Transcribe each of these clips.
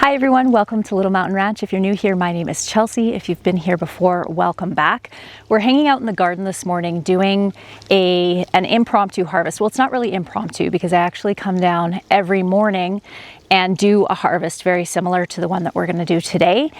Hi everyone, welcome to Little Mountain Ranch. If you're new here, my name is Chelsea. If you've been here before, welcome back. We're hanging out in the garden this morning doing an impromptu harvest. Well, it's not really impromptu because I actually come down every morning and do a harvest very similar to the one that we're going to do today.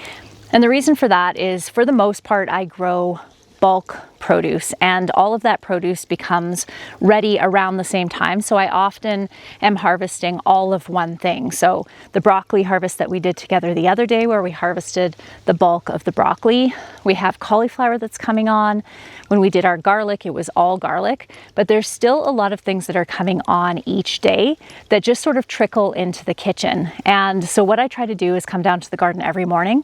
And the reason for that is, for the most part, I grow bulk produce, and all of that produce becomes ready around the same time. So I often am harvesting all of one thing. So the broccoli harvest that we did together the other day, where we harvested the bulk of the broccoli, we have cauliflower that's coming on. When we did our garlic, it was all garlic, but there's still a lot of things that are coming on each day that just sort of trickle into the kitchen. And so what I try to do is come down to the garden every morning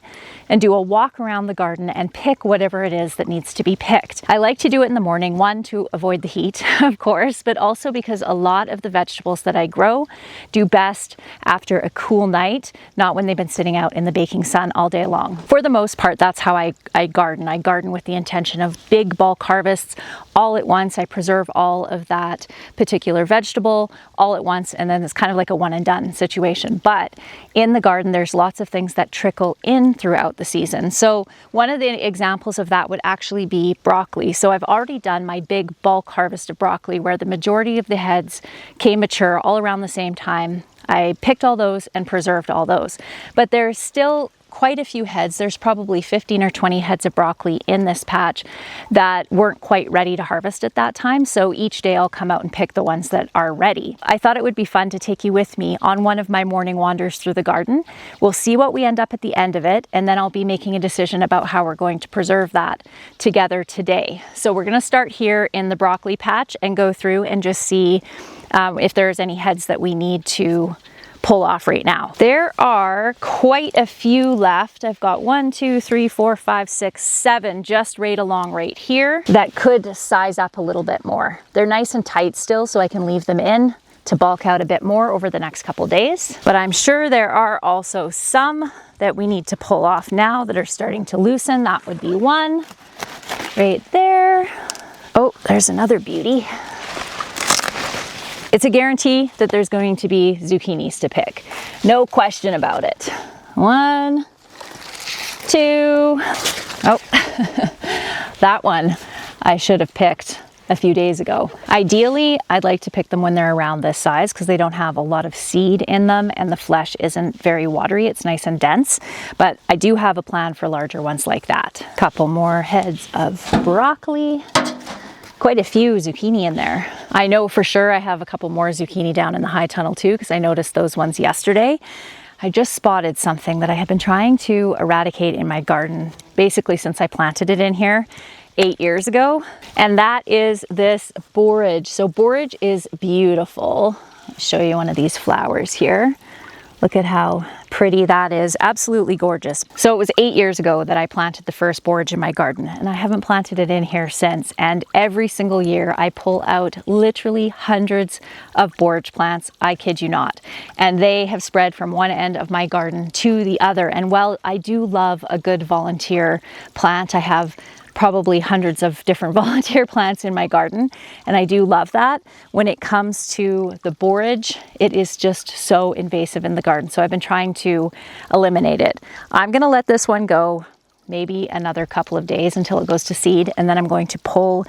and do a walk around the garden and pick whatever it is that needs to be picked. I like to do it in the morning, one, to avoid the heat, of course, but also because a lot of the vegetables that I grow do best after a cool night, not when they've been sitting out in the baking sun all day long. For the most part, that's how I garden. I garden with the intention of big bulk harvests all at once. I preserve all of that particular vegetable all at once, and then it's kind of like a one and done situation. But in the garden, there's lots of things that trickle in throughout the season. So one of the examples of that would actually be broccoli. So I've already done my big bulk harvest of broccoli where the majority of the heads came mature all around the same time. I picked all those and preserved all those. But there's still quite a few heads. There's probably 15 or 20 heads of broccoli in this patch that weren't quite ready to harvest at that time. So each day I'll come out and pick the ones that are ready. I thought it would be fun to take you with me on one of my morning wanders through the garden. We'll see what we end up at the end of it, and then I'll be making a decision about how we're going to preserve that together today. So we're going to start here in the broccoli patch and go through and just see if there's any heads that we need to pull off right now. There are quite a few left. I've got 1, 2, 3, 4, 5, 6, 7 just right along right here that could size up a little bit more. They're nice and tight still, so I can leave them in to bulk out a bit more over the next couple days. But I'm sure there are also some that we need to pull off now that are starting to loosen. That would be one right there. Oh, there's another beauty. It's a guarantee that there's going to be zucchinis to pick. No question about it. 1, 2, oh, that one I should have picked a few days ago. Ideally, I'd like to pick them when they're around this size because they don't have a lot of seed in them and the flesh isn't very watery. It's nice and dense, but I do have a plan for larger ones like that. Couple more heads of broccoli. Quite a few zucchini in there. I know for sure I have a couple more zucchini down in the high tunnel too, because I noticed those ones yesterday. I just spotted something that I have been trying to eradicate in my garden basically since I planted it in here 8 years ago, and that is this borage. So borage is beautiful. I'll show you one of these flowers here. Look at how pretty that is. Absolutely gorgeous. So it was 8 years ago that I planted the first borage in my garden, and I haven't planted it in here since. And every single year I pull out literally hundreds of borage plants. I kid you not. And they have spread from one end of my garden to the other. And while I do love a good volunteer plant, I have probably hundreds of different volunteer plants in my garden, and I do love that. When it comes to the borage, it is just so invasive in the garden, so I've been trying to eliminate it. I'm gonna let this one go maybe another couple of days until it goes to seed, and then I'm going to pull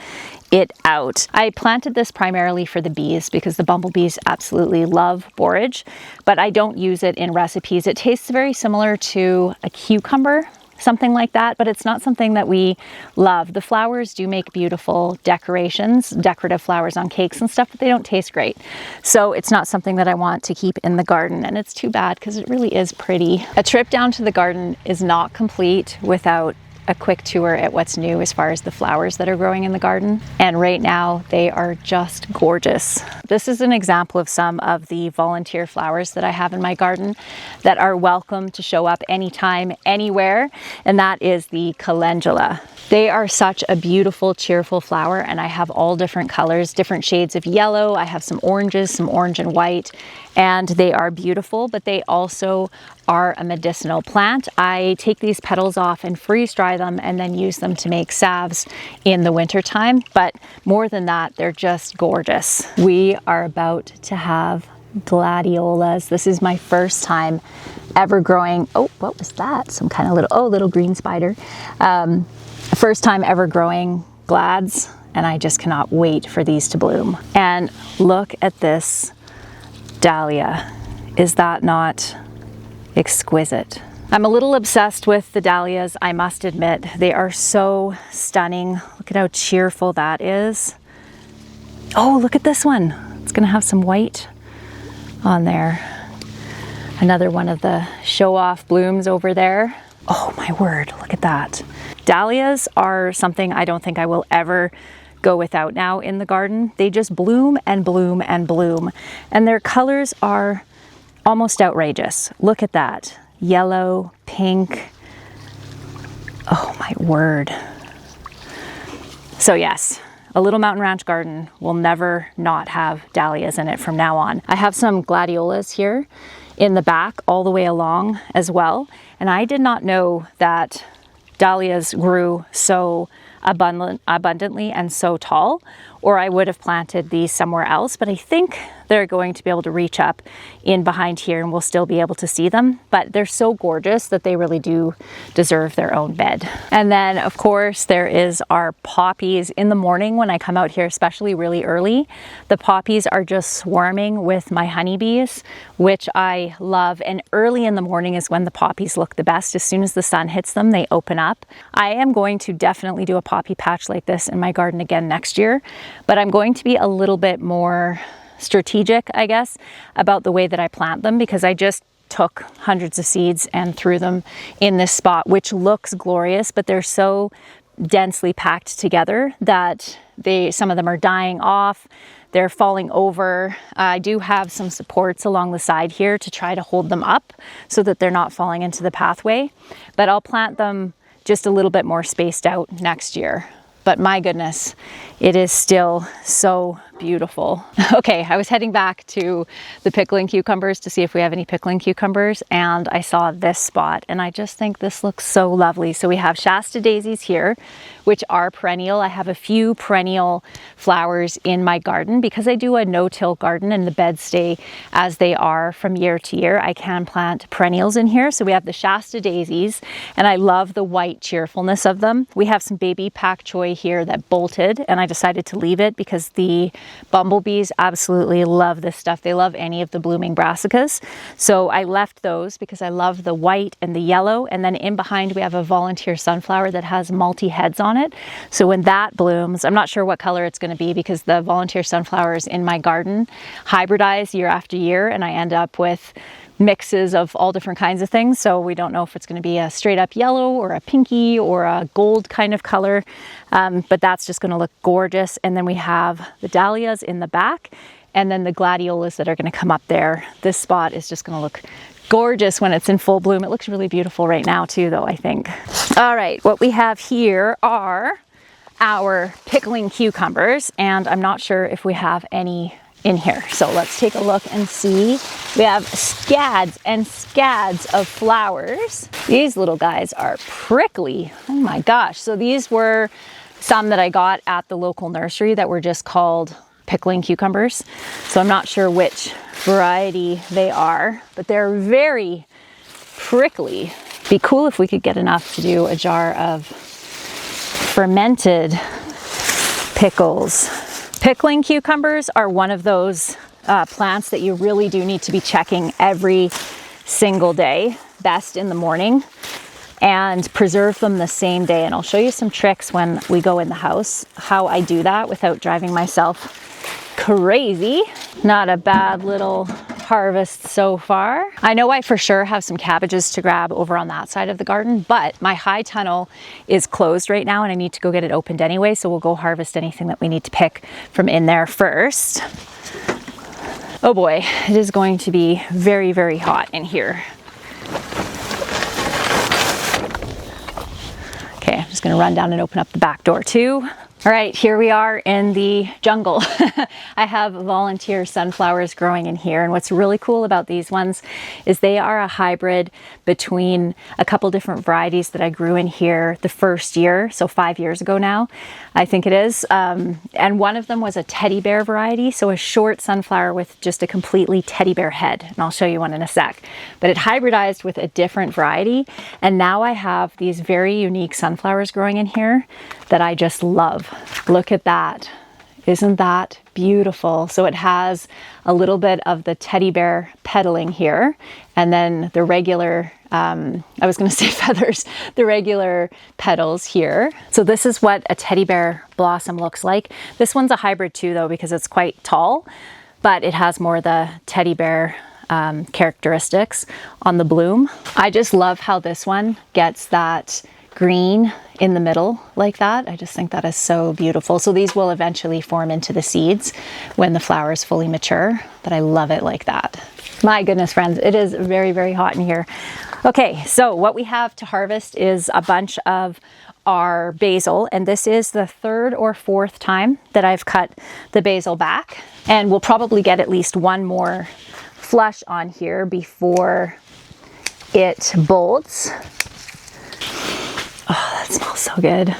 it out. I planted this primarily for the bees because the bumblebees absolutely love borage, but I don't use it in recipes. It tastes very similar to a cucumber, something like that, but it's not something that we love. The flowers do make beautiful decorations, decorative flowers on cakes and stuff, but they don't taste great. So it's not something that I want to keep in the garden, and it's too bad because it really is pretty. A trip down to the garden is not complete without a quick tour at what's new as far as the flowers that are growing in the garden. And right now they are just gorgeous. This is an example of some of the volunteer flowers that I have in my garden that are welcome to show up anytime, anywhere. And that is the calendula. They are such a beautiful, cheerful flower, and I have all different colors, different shades of yellow. I have some oranges, some orange and white, and they are beautiful, but they also are a medicinal plant. I take these petals off and freeze dry them and then use them to make salves in the winter time. But more than that, they're just gorgeous. We are about to have gladiolas. This is my first time ever growing, oh, what was that? Some kind of little green spider. First time ever growing glads, and I just cannot wait for these to bloom. And look at this dahlia. Is that not exquisite? I'm a little obsessed with the dahlias, I must admit. They are so stunning. Look at how cheerful that is. Oh, look at this one. It's gonna have some white on there. Another one of the show-off blooms over there. Oh my word, look at that. Dahlias are something I don't think I will ever go without now in the garden. They just bloom and bloom and bloom. And their colors are almost outrageous. Look at that. Yellow, pink. Oh my word. So yes, a little mountain ranch garden will never not have dahlias in it from now on. I have some gladiolas here in the back all the way along as well. And I did not know that dahlias grew so abundantly and so tall, or I would have planted these somewhere else, but I think they're going to be able to reach up in behind here and we'll still be able to see them. But they're so gorgeous that they really do deserve their own bed. And then of course there is our poppies. In the morning when I come out here, especially really early, the poppies are just swarming with my honeybees, which I love. And early in the morning is when the poppies look the best. As soon as the sun hits them, they open up. I am going to definitely do a poppy patch like this in my garden again next year, but I'm going to be a little bit more strategic, I guess, about the way that I plant them, because I just took hundreds of seeds and threw them in this spot, which looks glorious, but they're so densely packed together that some of them are dying off. They're falling over. I do have some supports along the side here to try to hold them up so that they're not falling into the pathway, but I'll plant them just a little bit more spaced out next year. But my goodness, it is still so beautiful. Okay, I was heading back to the pickling cucumbers to see if we have any pickling cucumbers, and I saw this spot and I just think this looks so lovely. So we have Shasta daisies here, which are perennial. I have a few perennial flowers in my garden because I do a no-till garden and the beds stay as they are from year to year. I can plant perennials in here. So we have the Shasta daisies and I love the white cheerfulness of them. We have some baby pak choi here that bolted and I decided to leave it because the bumblebees absolutely love this stuff. They love any of the blooming brassicas. So I left those because I love the white and the yellow. And then in behind we have a volunteer sunflower that has multi-heads on it. So when that blooms, I'm not sure what color it's going to be because the volunteer sunflowers in my garden hybridize year after year and I end up with mixes of all different kinds of things. So we don't know if it's going to be a straight up yellow or a pinky or a gold kind of color. But that's just going to look gorgeous. And then we have the dahlias in the back and then the gladiolas that are going to come up there. This spot is just going to look gorgeous when it's in full bloom. It looks really beautiful right now too, though, I think. All right, what we have here are our pickling cucumbers, and I'm not sure if we have any in here. So let's take a look and see. We have scads and scads of flowers. These little guys are prickly. Oh my gosh. So these were some that I got at the local nursery that were just called pickling cucumbers. So I'm not sure which variety they are, but they're very prickly. Be cool if we could get enough to do a jar of fermented pickles. Pickling cucumbers are one of those plants that you really do need to be checking every single day, best in the morning, and preserve them the same day. And I'll show you some tricks when we go in the house, how I do that without driving myself crazy. Not a bad little harvest so far. I know I for sure have some cabbages to grab over on that side of the garden, but my high tunnel is closed right now and I need to go get it opened anyway, so we'll go harvest anything that we need to pick from in there first. Oh boy, it is going to be very, very hot in here. Okay, I'm just gonna run down and open up the back door too. All right, here we are in the jungle. I have volunteer sunflowers growing in here, and what's really cool about these ones is they are a hybrid between a couple different varieties that I grew in here the first year, so 5 years ago now, I think it is. And one of them was a teddy bear variety, so a short sunflower with just a completely teddy bear head, and I'll show you one in a sec. But it hybridized with a different variety, and now I have these very unique sunflowers growing in here that I just love. Look at that. Isn't that beautiful? So it has a little bit of the teddy bear pedaling here, and then the regular, I was going to say feathers, the regular petals here. So this is what a teddy bear blossom looks like. This one's a hybrid too though, because it's quite tall, but it has more the teddy bear characteristics on the bloom. I just love how this one gets that green in the middle like that. I just think that is so beautiful. So these will eventually form into the seeds when the flower is fully mature, but I love it like that. My goodness, friends, it is very, very hot in here. Okay, so what we have to harvest is a bunch of our basil, and this is the third or fourth time that I've cut the basil back, and we'll probably get at least one more flush on here before it bolts. Oh, that smells so good.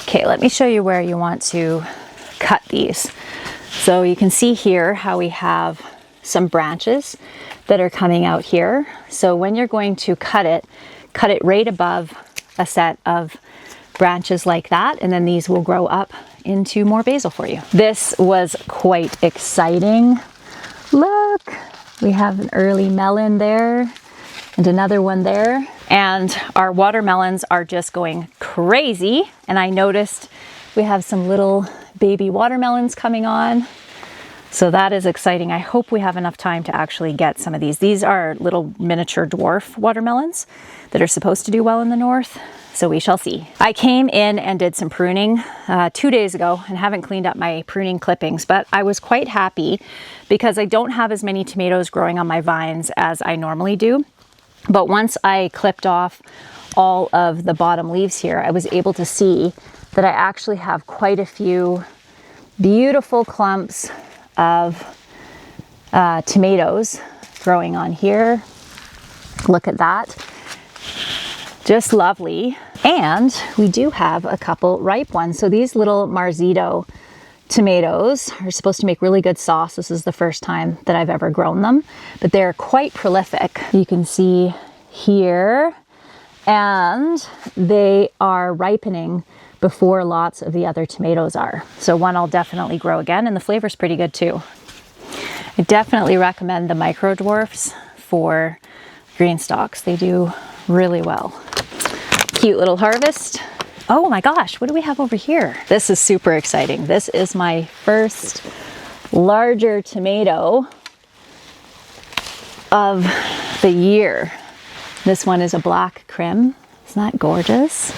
Okay, let me show you where you want to cut these. So you can see here how we have some branches that are coming out here. So when you're going to cut it right above a set of branches like that, and then these will grow up into more basil for you. This was quite exciting. Look, we have an early melon there and another one there, and our watermelons are just going crazy. And I noticed we have some little baby watermelons coming on, so that is exciting. I hope we have enough time to actually get some of these. These are little miniature dwarf watermelons that are supposed to do well in the north. So we shall see. I came in and did some pruning 2 days ago and haven't cleaned up my pruning clippings, but I was quite happy because I don't have as many tomatoes growing on my vines as I normally do. But once I clipped off all of the bottom leaves here, I was able to see that I actually have quite a few beautiful clumps of tomatoes growing on here. Look at that. Just lovely. And we do have a couple ripe ones. So these little Marzito tomatoes are supposed to make really good sauce. This is the first time that I've ever grown them, but they're quite prolific. You can see here, and they are ripening before lots of the other tomatoes are. So one I'll definitely grow again, and the flavor's pretty good too. I definitely recommend the micro dwarfs for green stalks. They do really well. Cute little harvest. Oh my gosh, what do we have over here? This is super exciting. This is my first larger tomato of the year. This one is a black crim. Isn't that gorgeous?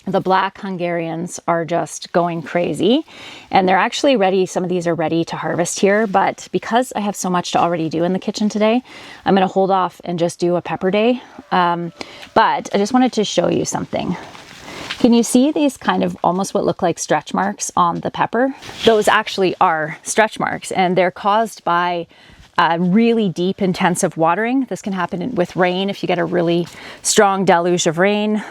The black Hungarians are just going crazy, and they're actually ready. Some of these are ready to harvest here, but because I have so much to already do in the kitchen today, I'm going to hold off and just do a pepper day. But I just wanted to show you something. Can you see these kind of almost what look like stretch marks on the pepper? Those actually are stretch marks, and they're caused by really deep, intensive watering. This can happen with rain if you get a really strong deluge of rain,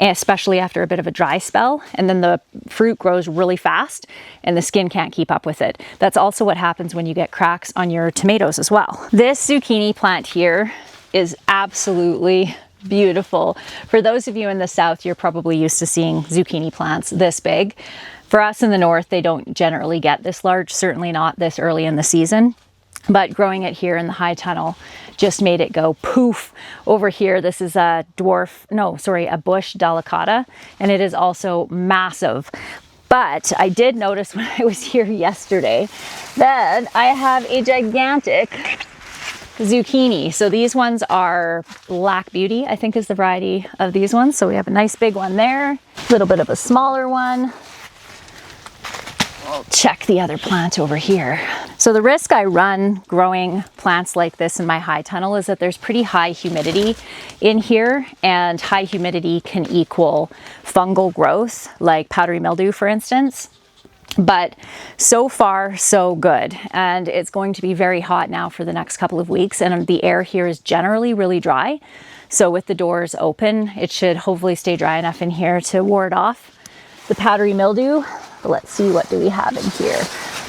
especially after a bit of a dry spell, and then the fruit grows really fast and the skin can't keep up with it. That's also what happens when you get cracks on your tomatoes as well. This zucchini plant here is absolutely beautiful. For those of you in the south, you're probably used to seeing zucchini plants this big. For us in the north, they don't generally get this large, certainly not this early in the season. But growing it here in the high tunnel just made it go poof. Over here, this is a a bush delicata, and it is also massive. But I did notice when I was here yesterday that I have a gigantic zucchini. So these ones are Black Beauty, I think is the variety of these ones. So we have a nice big one there, a little bit of a smaller one. I'll check the other plant over here. So the risk I run growing plants like this in my high tunnel is that there's pretty high humidity in here, and high humidity can equal fungal growth, like powdery mildew, for instance. But so far, so good. And it's going to be very hot now for the next couple of weeks, and the air here is generally really dry. So with the doors open, it should hopefully stay dry enough in here to ward off the powdery mildew. Let's see, what do we have in here?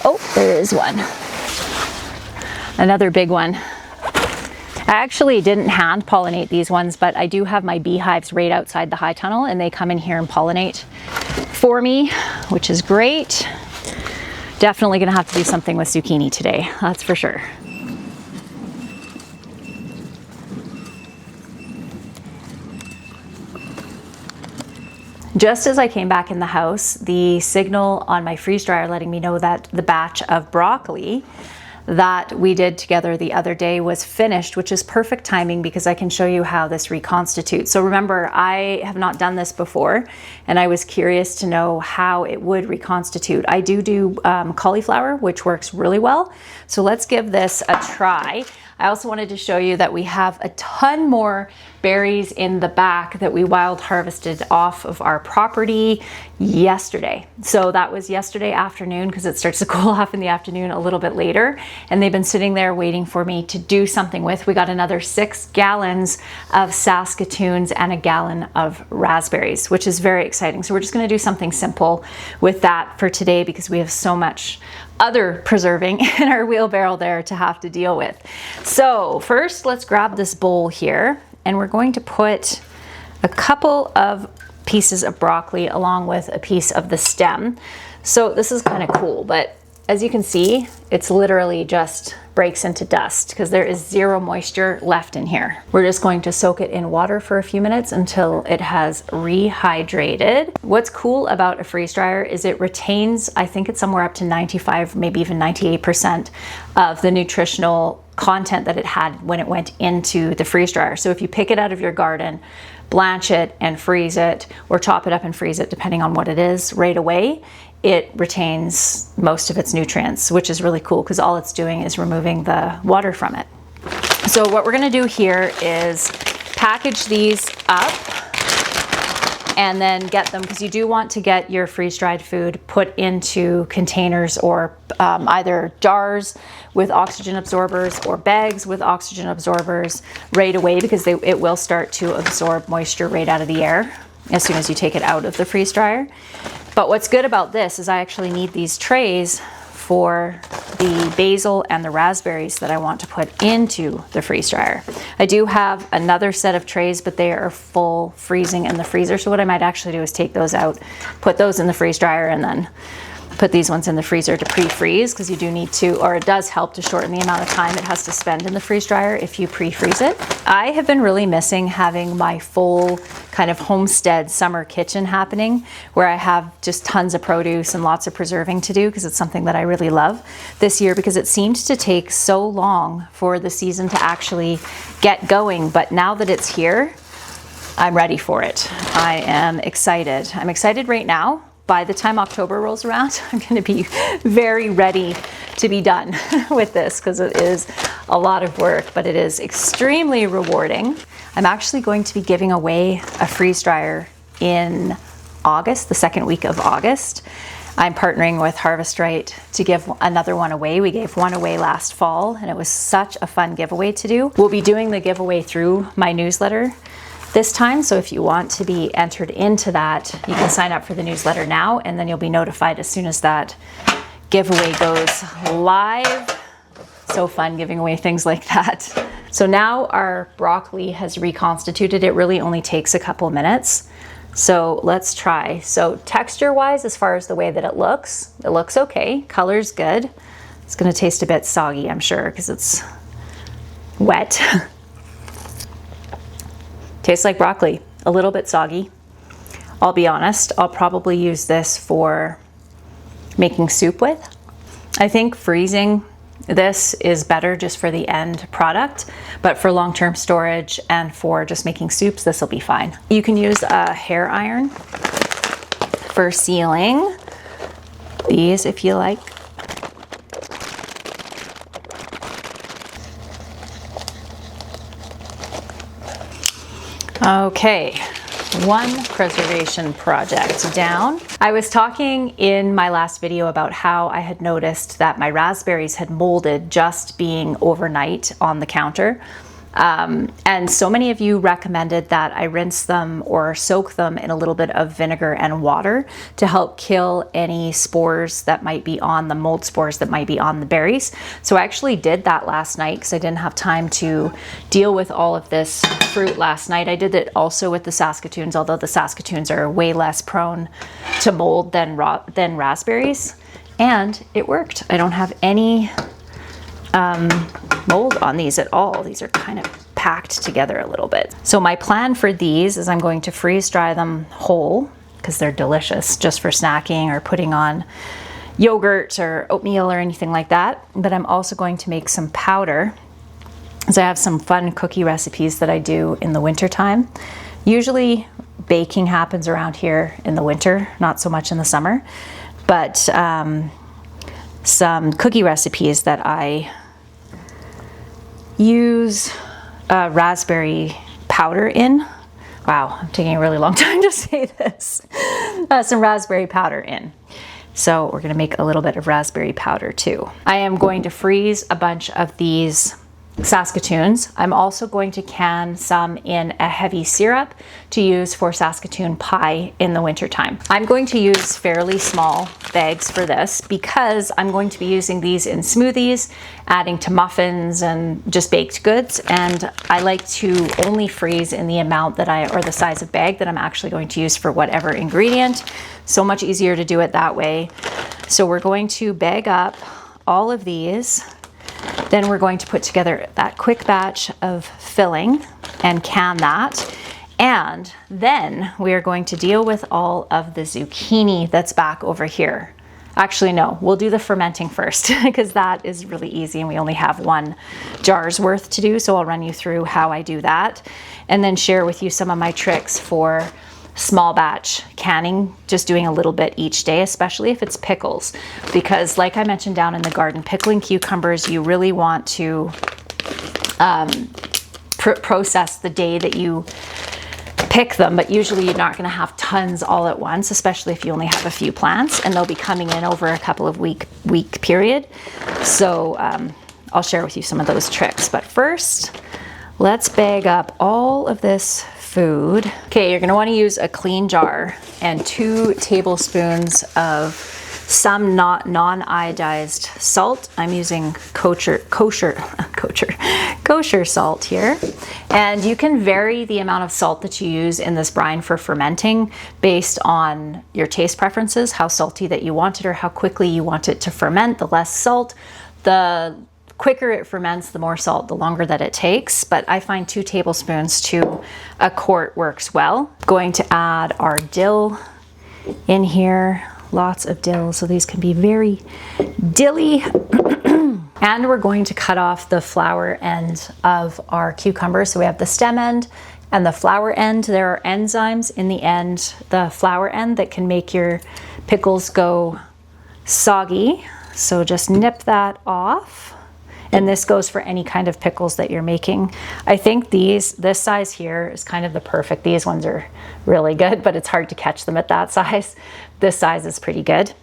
Oh, there is one. Another big one. I actually didn't hand pollinate these ones, but I do have my beehives right outside the high tunnel, and they come in here and pollinate for me, which is great. Definitely gonna have to do something with zucchini today, that's for sure. Just as I came back in the house, the signal on my freeze dryer letting me know that the batch of broccoli that we did together the other day was finished, which is perfect timing because I can show you how this reconstitutes. So remember, I have not done this before, and I was curious to know how it would reconstitute. I do cauliflower, which works really well. So let's give this a try. I also wanted to show you that we have a ton more berries in the back that we wild harvested off of our property yesterday. So that was yesterday afternoon, because it starts to cool off in the afternoon a little bit later, and they've been sitting there waiting for me to do something with. We got another 6 gallons of Saskatoons and a gallon of raspberries, which is very exciting. So we're just going to do something simple with that for today, because we have so much other preserving in our wheelbarrow there to have to deal with. So first, let's grab this bowl here, and we're going to put a couple of pieces of broccoli along with a piece of the stem. So this is kind of cool, but as you can see, it's literally just breaks into dust because there is zero moisture left in here. We're just going to soak it in water for a few minutes until it has rehydrated. What's cool about a freeze dryer is it retains, I think it's somewhere up to 95, maybe even 98% of the nutritional content that it had when it went into the freeze dryer. So if you pick it out of your garden, blanch it and freeze it, or chop it up and freeze it, depending on what it is, right away, it retains most of its nutrients, which is really cool because all it's doing is removing the water from it. So what we're gonna do here is package these up and then get them, because you do want to get your freeze-dried food put into containers or either jars with oxygen absorbers or bags with oxygen absorbers right away, because it will start to absorb moisture right out of the air as soon as you take it out of the freeze dryer. But what's good about this is I actually need these trays for the basil and the raspberries that I want to put into the freeze dryer. I do have another set of trays, but they are full freezing in the freezer. So what I might actually do is take those out, put those in the freeze dryer, and then put these ones in the freezer to pre-freeze, because you do need to, or it does help to shorten the amount of time it has to spend in the freeze dryer if you pre-freeze it. I have been really missing having my full kind of homestead summer kitchen happening, where I have just tons of produce and lots of preserving to do, because it's something that I really love this year, because it seemed to take so long for the season to actually get going. But now that it's here, I'm ready for it. I am excited. I'm excited right now. By the time October rolls around, I'm going to be very ready to be done with this, because it is a lot of work, but it is extremely rewarding. I'm actually going to be giving away a freeze dryer in August, the second week of August. I'm partnering with Harvest Right to give another one away. We gave one away last fall, and it was such a fun giveaway to do. We'll be doing the giveaway through my newsletter this time, so if you want to be entered into that, you can sign up for the newsletter now, and then you'll be notified as soon as that giveaway goes live. So fun giving away things like that. So now our broccoli has reconstituted. It really only takes a couple minutes. So let's try. So texture wise, as far as the way that it looks okay. Color's good. It's gonna taste a bit soggy, I'm sure, because it's wet. Tastes like broccoli, a little bit soggy. I'll be honest, I'll probably use this for making soup with. I think freezing this is better just for the end product, but for long-term storage and for just making soups, this will be fine. You can use a hair iron for sealing, these if you like. Okay, one preservation project down. I was talking in my last video about how I had noticed that my raspberries had molded just being overnight on the counter. And so many of you recommended that I rinse them or soak them in a little bit of vinegar and water to help kill any spores that might be on the mold spores that might be on the berries. So I actually did that last night because I didn't have time to deal with all of this fruit last night. I did it also with the Saskatoons, although the Saskatoons are way less prone to mold than raspberries, and it worked. I don't have any mold on these at all. These are kind of packed together a little bit. So my plan for these is I'm going to freeze dry them whole because they're delicious just for snacking or putting on yogurt or oatmeal or anything like that. But I'm also going to make some powder, as I have some fun cookie recipes that I do in the winter time. Usually baking happens around here in the winter, not so much in the summer, but some cookie recipes that I use raspberry powder in. Wow, I'm taking a really long time to say this. Some raspberry powder in. So we're gonna make a little bit of raspberry powder too. I am going to freeze a bunch of these Saskatoons. I'm also going to can some in a heavy syrup to use for Saskatoon pie in the wintertime. I'm going to use fairly small bags for this because I'm going to be using these in smoothies, adding to muffins and just baked goods. And I like to only freeze in the amount that or the size of bag that I'm actually going to use for whatever ingredient. So much easier to do it that way. So we're going to bag up all of these. Then we're going to put together that quick batch of filling and can that. And then we are going to deal with all of the zucchini that's back over here. Actually, no, we'll do the fermenting first because that is really easy and we only have 1 jar's worth to do. So I'll run you through how I do that and then share with you some of my tricks for small batch canning, just doing a little bit each day, especially if it's pickles, because like I mentioned down in the garden, pickling cucumbers, you really want to process the day that you pick them, but usually you're not going to have tons all at once, especially if you only have a few plants, and they'll be coming in over a couple of week period. So I'll share with you some of those tricks, but first let's bag up all of this food. Okay, you're gonna wanna use a clean jar and 2 tablespoons of some non-iodized salt. I'm using kosher salt here. And you can vary the amount of salt that you use in this brine for fermenting based on your taste preferences, how salty that you want it or how quickly you want it to ferment. The less salt, the quicker it ferments, the more salt, the longer that it takes. But I find 2 tablespoons to a quart works well. Going to add our dill in here, lots of dill, so these can be very dilly. And we're going to cut off the flower end of our cucumber. So we have the stem end and the flower end. There are enzymes in the end, the flower end, that can make your pickles go soggy. So just nip that off. And this goes for any kind of pickles that you're making. I think this size here is kind of the perfect. These ones are really good, but it's hard to catch them at that size. This size is pretty good.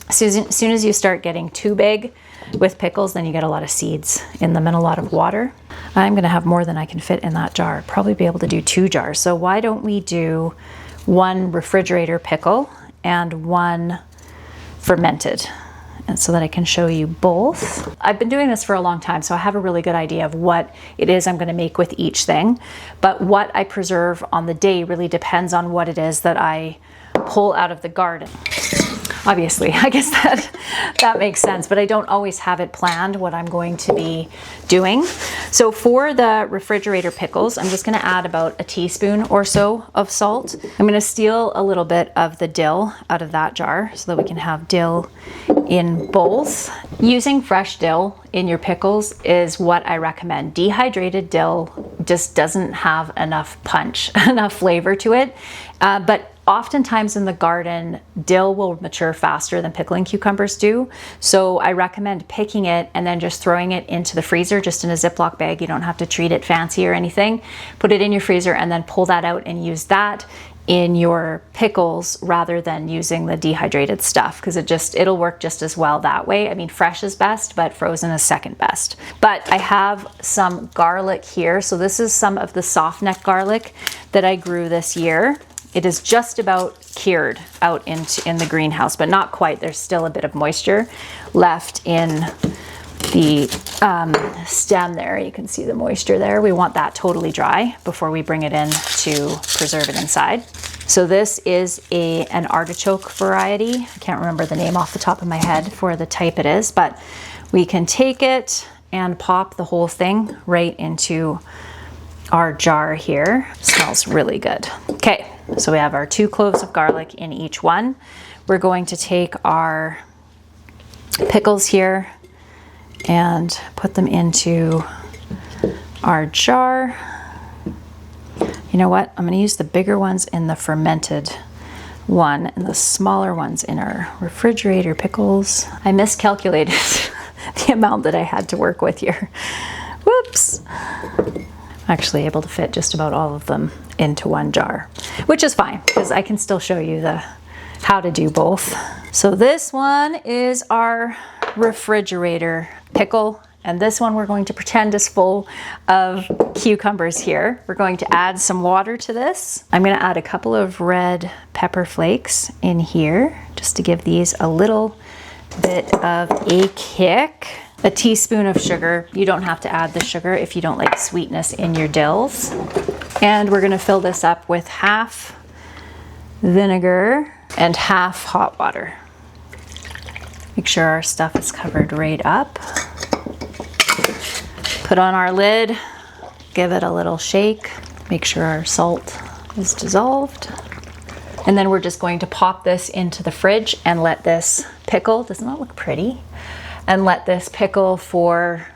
As soon as you start getting too big with pickles, then you get a lot of seeds in them and a lot of water. I'm gonna have more than I can fit in that jar. Probably be able to do 2 jars. So why don't we do 1 refrigerator pickle and 1 fermented? And so that I can show you both. I've been doing this for a long time, so I have a really good idea of what it is I'm gonna make with each thing. But what I preserve on the day really depends on what it is that I pull out of the garden. Obviously, I guess that makes sense, but I don't always have it planned what I'm going to be doing. So for the refrigerator pickles, I'm just gonna add about a teaspoon or so of salt. I'm gonna steal a little bit of the dill out of that jar so that we can have dill in both. Using fresh dill in your pickles is what I recommend. Dehydrated dill just doesn't have enough punch, enough flavor to it. But oftentimes in the garden, dill will mature faster than pickling cucumbers do. So I recommend picking it and then just throwing it into the freezer, just in a Ziploc bag. You don't have to treat it fancy or anything. Put it in your freezer and then pull that out and use that in your pickles rather than using the dehydrated stuff, because it'll work just as well that way. I mean, fresh is best, but frozen is second best. But I have some garlic here. So this is some of the soft neck garlic that I grew this year. It is just about cured out in the greenhouse, but not quite. There's still a bit of moisture left in the stem there. You can see the moisture there. We want that totally dry before we bring it in to preserve it inside. So this is an artichoke variety. I can't remember the name off the top of my head for the type it is, but we can take it and pop the whole thing right into our jar here. Smells really good. Okay, so we have our 2 cloves of garlic in each one. We're going to take our pickles here and put them into our jar. You know what? I'm going to use the bigger ones in the fermented one and the smaller ones in our refrigerator pickles. I miscalculated the amount that I had to work with here. Whoops. I'm actually able to fit just about all of them into one jar, which is fine because I can still show you how to do both. So this one is our refrigerator pickle, and this one we're going to pretend is full of cucumbers here. We're going to add some water to this. I'm going to add a couple of red pepper flakes in here just to give these a little bit of a kick. A teaspoon of sugar. You don't have to add the sugar if you don't like sweetness in your dills. And we're going to fill this up with half vinegar and half hot water. Make sure our stuff is covered right up. Put on our lid, give it a little shake, make sure our salt is dissolved. And then we're just going to pop this into the fridge and let this pickle. Doesn't that look pretty? And let this pickle for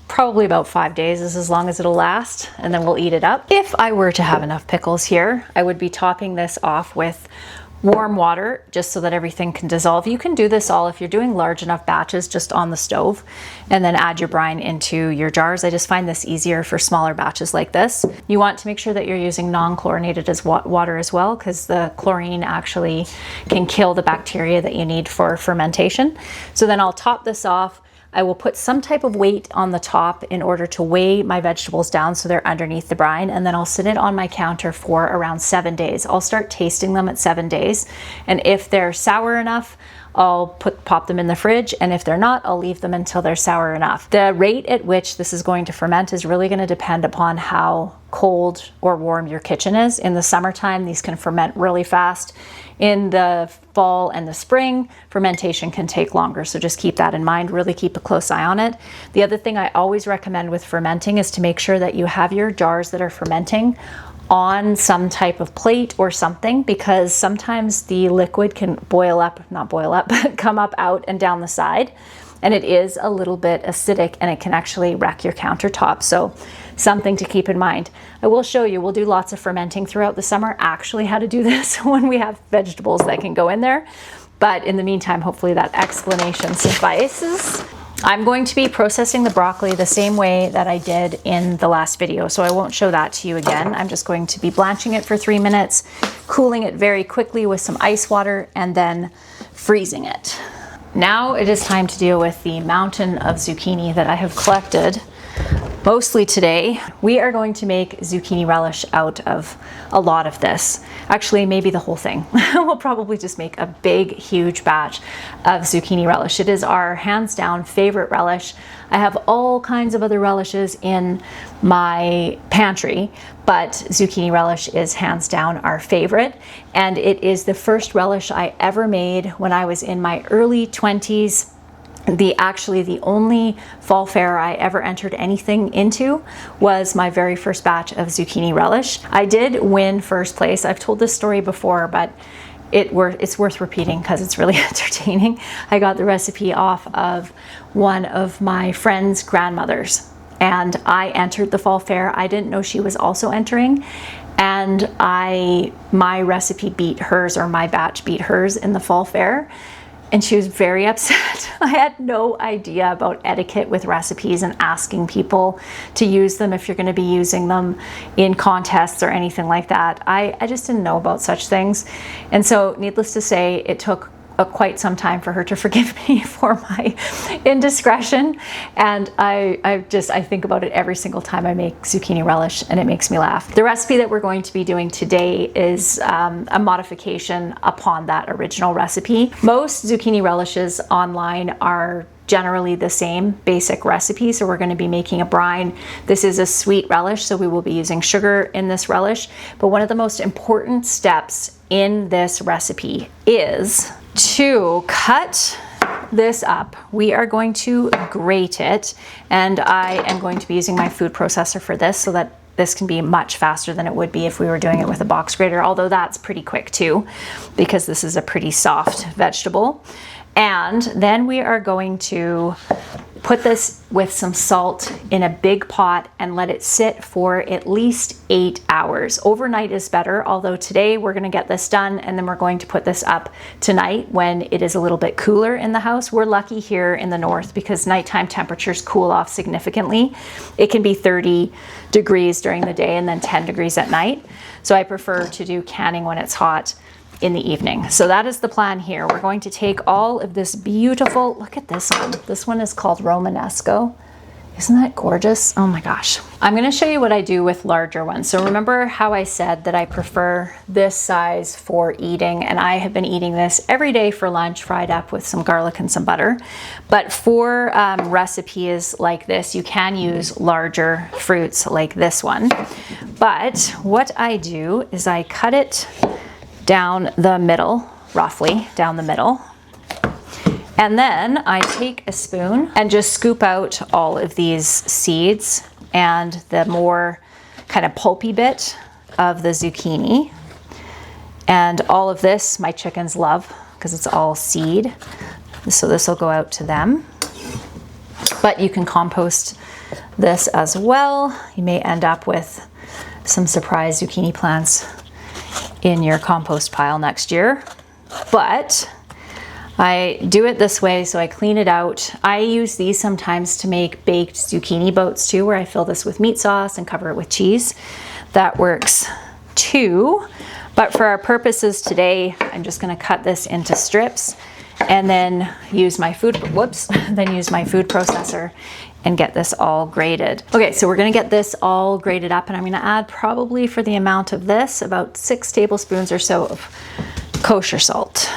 probably about 5 days, is as long as it'll last, and then we'll eat it up. If I were to have enough pickles here, I would be topping this off with warm water just so that everything can dissolve. You can do this all if you're doing large enough batches just on the stove and then add your brine into your jars. I just find this easier for smaller batches like this. You want to make sure that you're using non-chlorinated water as well, because the chlorine actually can kill the bacteria that you need for fermentation. So then I'll top this off. I will put some type of weight on the top in order to weigh my vegetables down so they're underneath the brine, and then I'll sit it on my counter for around 7 days. I'll start tasting them at 7 days, and if they're sour enough, I'll pop them in the fridge, and if they're not, I'll leave them until they're sour enough. The rate at which this is going to ferment is really going to depend upon how cold or warm your kitchen is. In the summertime, these can ferment really fast. In the fall and the spring, fermentation can take longer, so just keep that in mind. Really keep a close eye on it. The other thing I always recommend with fermenting is to make sure that you have your jars that are fermenting on some type of plate or something, because sometimes the liquid can but come up out and down the side, and it is a little bit acidic and it can actually wreck your countertop. So something to keep in mind. I will show you, we'll do lots of fermenting throughout the summer, actually how to do this when we have vegetables that can go in there. But in the meantime, hopefully that explanation suffices. I'm going to be processing the broccoli the same way that I did in the last video, so I won't show that to you again. I'm just going to be blanching it for 3 minutes, cooling it very quickly with some ice water, and then freezing it. Now it is time to deal with the mountain of zucchini that I have collected mostly today. We are going to make zucchini relish out of a lot of this. Actually, maybe the whole thing. We'll probably just make a big, huge batch of zucchini relish. It is our hands down favorite relish. I have all kinds of other relishes in my pantry, but zucchini relish is hands down our favorite. And it is the first relish I ever made when I was in my early 20s. Actually the only fall fair I ever entered anything into was my very first batch of zucchini relish. I did win first place. I've told this story before, but it's worth repeating because it's really entertaining. I got the recipe off of one of my friend's grandmothers, and I entered the fall fair. I didn't know she was also entering, and my recipe beat hers, or my batch beat hers in the fall fair. And she was very upset. I had no idea about etiquette with recipes and asking people to use them if you're going to be using them in contests or anything like that. I just didn't know about such things. And so needless to say, it took quite some time for her to forgive me for my indiscretion. And I think about it every single time I make zucchini relish, and it makes me laugh. The recipe that we're going to be doing today is a modification upon that original recipe. Most zucchini relishes online are generally the same basic recipe. So we're going to be making a brine. This is a sweet relish, so we will be using sugar in this relish. But one of the most important steps in this recipe is to cut this up. We are going to grate it, and I am going to be using my food processor for this so that this can be much faster than it would be if we were doing it with a box grater, although that's pretty quick too, because this is a pretty soft vegetable. And then we are going to put this with some salt in a big pot and let it sit for at least 8 hours. Overnight is better, although today we're going to get this done and then we're going to put this up tonight when it is a little bit cooler in the house. We're lucky here in the north because nighttime temperatures cool off significantly. It can be 30 degrees during the day and then 10 degrees at night. So I prefer to do canning when it's hot in the evening. So that is the plan here. We're going to take all of this beautiful, look at this one. This one is called Romanesco. Isn't that gorgeous? Oh my gosh. I'm going to show you what I do with larger ones. So remember how I said that I prefer this size for eating, and I have been eating this every day for lunch, fried up with some garlic and some butter. But for recipes like this, you can use larger fruits like this one. But what I do is I cut it down the middle, roughly down the middle. And then I take a spoon and just scoop out all of these seeds and the more kind of pulpy bit of the zucchini. And all of this my chickens love because it's all seed. So this will go out to them. But you can compost this as well. You may end up with some surprise zucchini plants in your compost pile next year. But I do it this way, so I clean it out. I use these sometimes to make baked zucchini boats too, where I fill this with meat sauce and cover it with cheese. That works too. But for our purposes today, I'm just going to cut this into strips and then use my food processor and get this all grated. Okay, so we're gonna get this all grated up, and I'm gonna add probably, for the amount of this, about 6 tablespoons or so of kosher salt.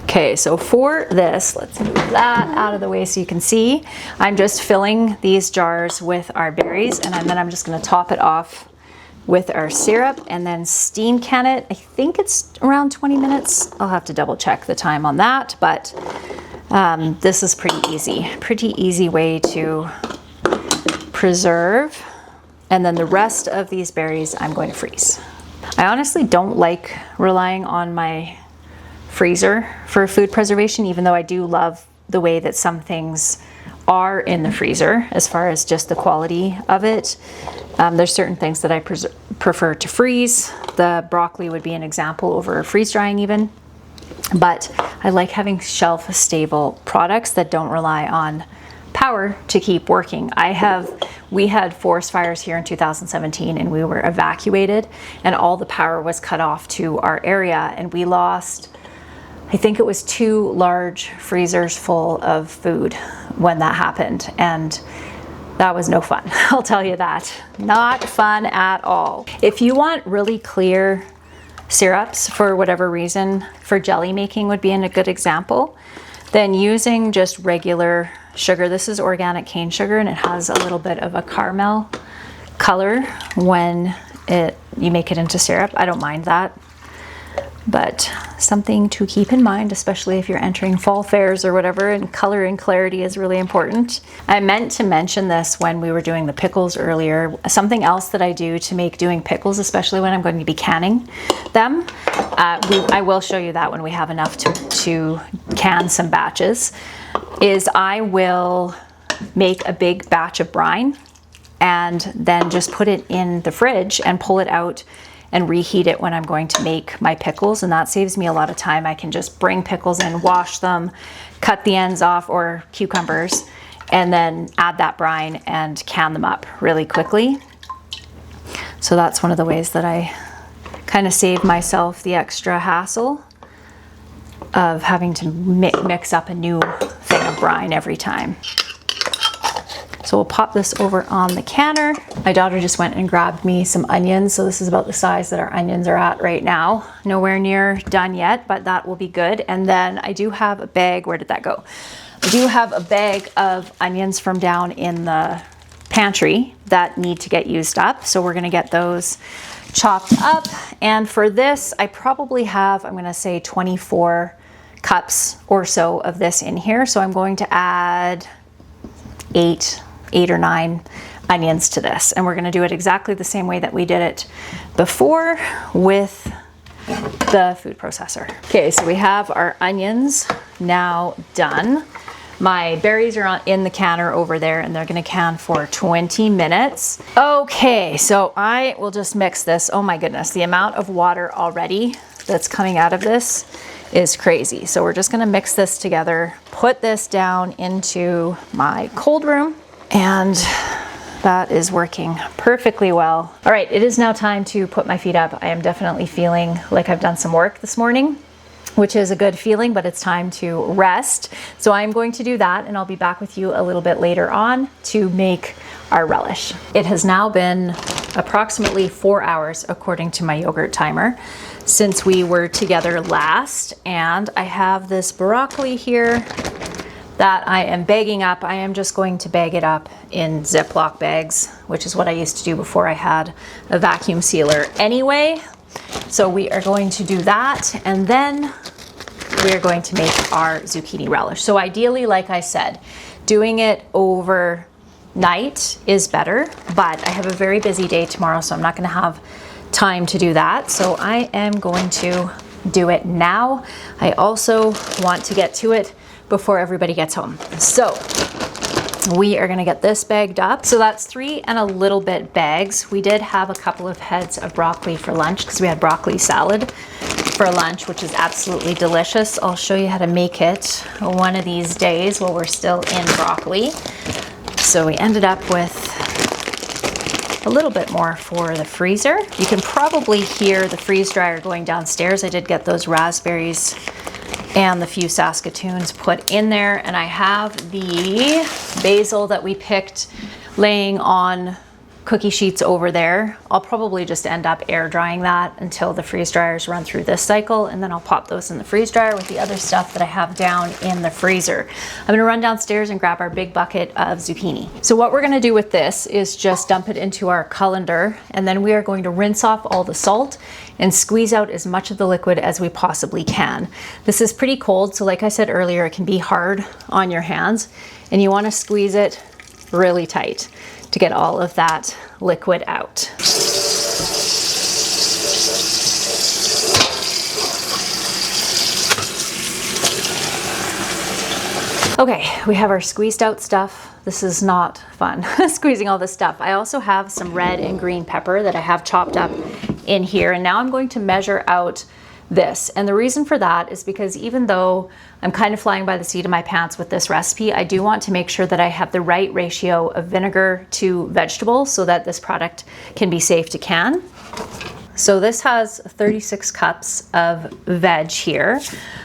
Okay, so for this, let's move that out of the way so you can see. I'm just filling these jars with our berries, and then I'm just gonna top it off with our syrup and then steam can it. I think it's around 20 minutes. I'll have to double check the time on that, but this is pretty easy way to preserve. And then the rest of these berries I'm going to freeze. I honestly don't like relying on my freezer for food preservation, even though I do love the way that some things are in the freezer as far as just the quality of it. There's certain things that I prefer to freeze. The broccoli would be an example over freeze drying even. But I like having shelf stable products that don't rely on power to keep working. We had forest fires here in 2017 and we were evacuated and all the power was cut off to our area, and we lost, I think it was 2 large freezers full of food when that happened, and that was no fun. I'll tell you that. Not fun at all. If you want really clear syrups for whatever reason, for jelly making would be a good example, then using just regular sugar. This is organic cane sugar and it has a little bit of a caramel color when you make it into syrup. I don't mind that. but something to keep in mind, especially if you're entering fall fairs or whatever, and color and clarity is really important. I meant to mention this when we were doing the pickles earlier. Something else that I do to make doing pickles, especially when I'm going to be canning them, I will show you that when we have enough to can some batches, is I will make a big batch of brine and then just put it in the fridge and pull it out and reheat it when I'm going to make my pickles, and that saves me a lot of time. I can just bring pickles in, wash them, cut the ends off, or cucumbers, and then add that brine and can them up really quickly. So that's one of the ways that I kind of save myself the extra hassle of having to mix up a new thing of brine every time. So we'll pop this over on the canner. My daughter just went and grabbed me some onions. So this is about the size that our onions are at right now. Nowhere near done yet, but that will be good. And then I do have a bag. Where did that go? I do have a bag of onions from down in the pantry that need to get used up. So we're gonna get those chopped up. And for this, I probably have, I'm gonna say 24 cups or so of this in here. So I'm going to add eight or nine onions to this, and we're going to do it exactly the same way that we did it before with the food processor. Okay, so we have our onions now done. My berries are in the canner over there, and they're going to can for 20 minutes. Okay, so I will just mix this. Oh my goodness, the amount of water already that's coming out of this is crazy. So we're just going to mix this together, put this down into my cold room, and that is working perfectly well. All right, it is now time to put my feet up. I am definitely feeling like I've done some work this morning, which is a good feeling, but it's time to rest. So I'm going to do that, and I'll be back with you a little bit later on to make our relish. It has now been approximately 4 hours, according to my yogurt timer, since we were together last, and I have this broccoli here that I am bagging up. I am just going to bag it up in Ziploc bags, which is what I used to do before I had a vacuum sealer anyway. So we are going to do that, and then we are going to make our zucchini relish. So ideally, like I said, doing it overnight is better, but I have a very busy day tomorrow, so I'm not gonna have time to do that. So I am going to do it now. I also want to get to it before everybody gets home. So we are gonna get this bagged up. So that's 3 and a little bit bags. We did have a couple of heads of broccoli for lunch because we had broccoli salad for lunch, which is absolutely delicious. I'll show you how to make it one of these days while we're still in broccoli. So we ended up with a little bit more for the freezer. You can probably hear the freeze dryer going downstairs. I did get those raspberries and the few Saskatoons put in there, and I have the basil that we picked laying on cookie sheets over there. I'll probably just end up air drying that until the freeze dryers run through this cycle, and then I'll pop those in the freeze dryer with the other stuff that I have down in the freezer. I'm gonna run downstairs and grab our big bucket of zucchini. So what we're gonna do with this is just dump it into our colander, and then we are going to rinse off all the salt and squeeze out as much of the liquid as we possibly can. This is pretty cold, so like I said earlier, it can be hard on your hands, and you wanna squeeze it really tight to get all of that liquid out. Okay, we have our squeezed out stuff. This is not fun, squeezing all this stuff. I also have some red and green pepper that I have chopped up in here, and now I'm going to measure out this. And the reason for that is because even though I'm kind of flying by the seat of my pants with this recipe, I do want to make sure that I have the right ratio of vinegar to vegetables so that this product can be safe to can. So this has 36 cups of veg here.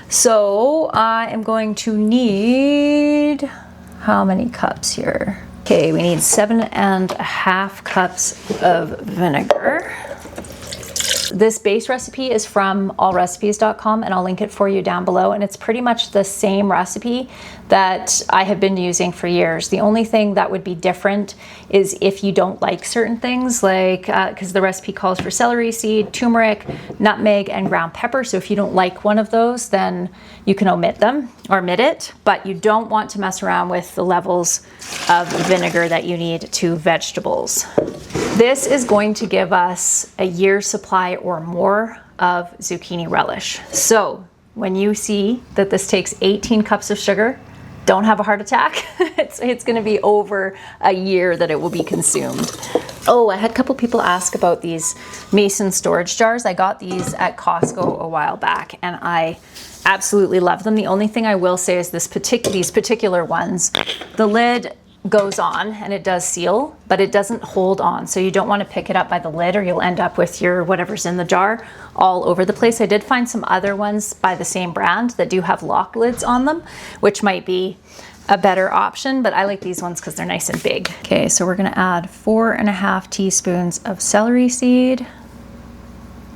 So I am going to need, how many cups here? Okay, we need 7.5 cups of vinegar. This base recipe is from allrecipes.com, and I'll link it for you down below. And it's pretty much the same recipe that I have been using for years. The only thing that would be different is if you don't like certain things, like, because the recipe calls for celery seed, turmeric, nutmeg, and ground pepper. So if you don't like one of those, then you can omit them or omit it, but you don't want to mess around with the levels of vinegar that you need to vegetables. This is going to give us a year's supply or more of zucchini relish. So when you see that this takes 18 cups of sugar, don't have a heart attack. It's going to be over a year that it will be consumed. Oh, I had a couple people ask about these mason storage jars. I got these at Costco a while back, and I absolutely love them. The only thing I will say is these particular ones, the lid goes on and it does seal, but it doesn't hold on. So you don't want to pick it up by the lid, or you'll end up with your whatever's in the jar all over the place. I did find some other ones by the same brand that do have lock lids on them, which might be a better option, but I like these ones because they're nice and big. Okay, so we're gonna add 4.5 teaspoons of celery seed,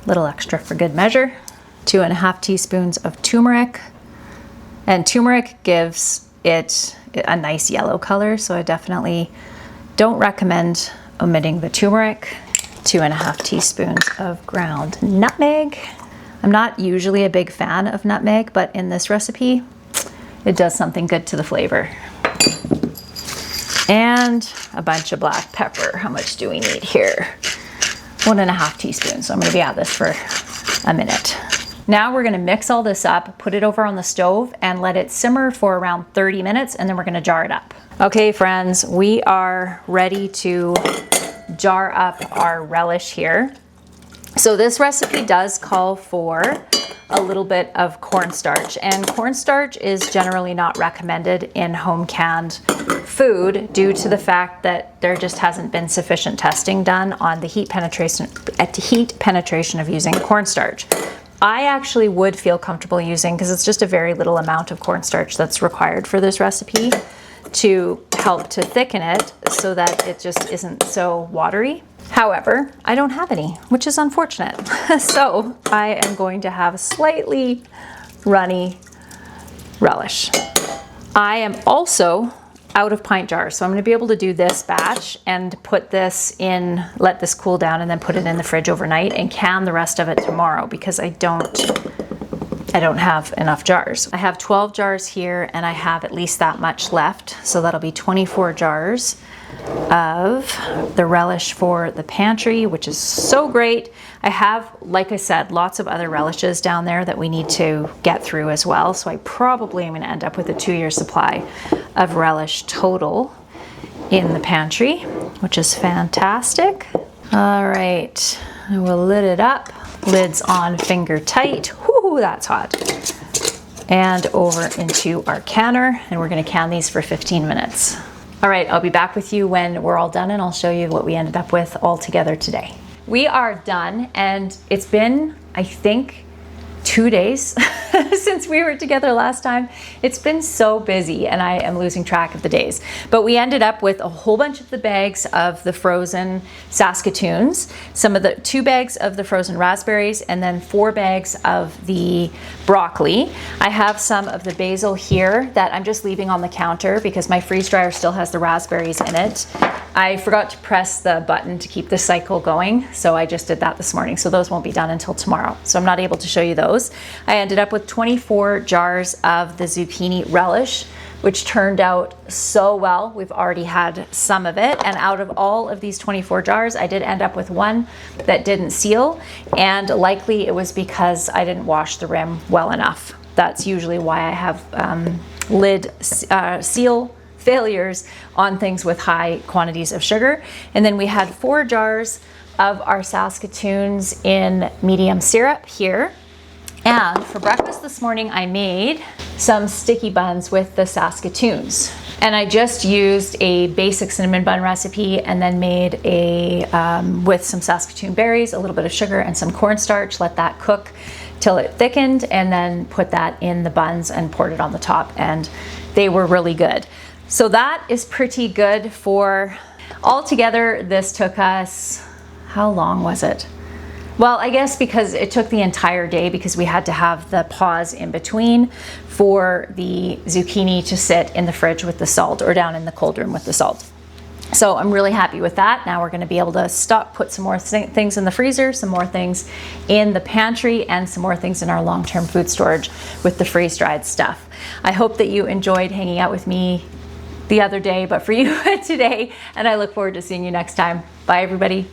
little extra for good measure, 2.5 teaspoons of turmeric, and turmeric gives it a nice yellow color, so I definitely don't recommend omitting the turmeric. 2.5 teaspoons of ground nutmeg. I'm not usually a big fan of nutmeg, but in this recipe, it does something good to the flavor. And a bunch of black pepper. How much do we need here? 1.5 teaspoons. So I'm going to be at this for a minute. Now we're going to mix all this up, put it over on the stove, and let it simmer for around 30 minutes, and then we're going to jar it up. Okay, friends, we are ready to jar up our relish here. So this recipe does call for a little bit of cornstarch, and cornstarch is generally not recommended in home canned food due to the fact that there just hasn't been sufficient testing done on the heat penetration of using cornstarch. I actually would feel comfortable using, because it's just a very little amount of cornstarch that's required for this recipe to help to thicken it so that it just isn't so watery. However, I don't have any, which is unfortunate. So I am going to have a slightly runny relish. I am also out of pint jars, so I'm going to be able to do this batch and put this in, let this cool down, and then put it in the fridge overnight and can the rest of it tomorrow, because I don't have enough jars. I have 12 jars here, and I have at least that much left, so that'll be 24 jars of the relish for the pantry, which is so great. I have, like I said, lots of other relishes down there that we need to get through as well, so I probably am going to end up with a 2-year supply of relish total in the pantry, which is fantastic. All right, we'll lid it up. Lid's on finger tight. Whoo, that's hot. And over into our canner, and we're going to can these for 15 minutes. All right, I'll be back with you when we're all done, and I'll show you what we ended up with all together today. We are done, and it's been, I think, 2 days since we were together last time. It's been so busy, and I am losing track of the days. But we ended up with a whole bunch of the bags of the frozen Saskatoons, some of the 2 bags of the frozen raspberries, and then 4 bags of the broccoli. I have some of the basil here that I'm just leaving on the counter because my freeze dryer still has the raspberries in it. I forgot to press the button to keep the cycle going, so I just did that this morning. So those won't be done until tomorrow. So I'm not able to show you those. I ended up with 24 jars of the zucchini relish, which turned out so well. We've already had some of it, and out of all of these 24 jars, I did end up with one that didn't seal, and likely it was because I didn't wash the rim well enough. That's usually why I have lid seal failures on things with high quantities of sugar. And then we had 4 jars of our Saskatoons in medium syrup here. And for breakfast this morning, I made some sticky buns with the Saskatoons. And I just used a basic cinnamon bun recipe and then made a, with some Saskatoon berries, a little bit of sugar and some cornstarch, let that cook till it thickened, and then put that in the buns and poured it on the top, and they were really good. So that is pretty good for, altogether this took us, how long was it? Well, I guess because it took the entire day, because we had to have the pause in between for the zucchini to sit in the fridge with the salt, or down in the cold room with the salt. So I'm really happy with that. Now we're going to be able to put some more things in the freezer, some more things in the pantry, and some more things in our long-term food storage with the freeze-dried stuff. I hope that you enjoyed hanging out with me the other day, but for you today, and I look forward to seeing you next time. Bye, everybody.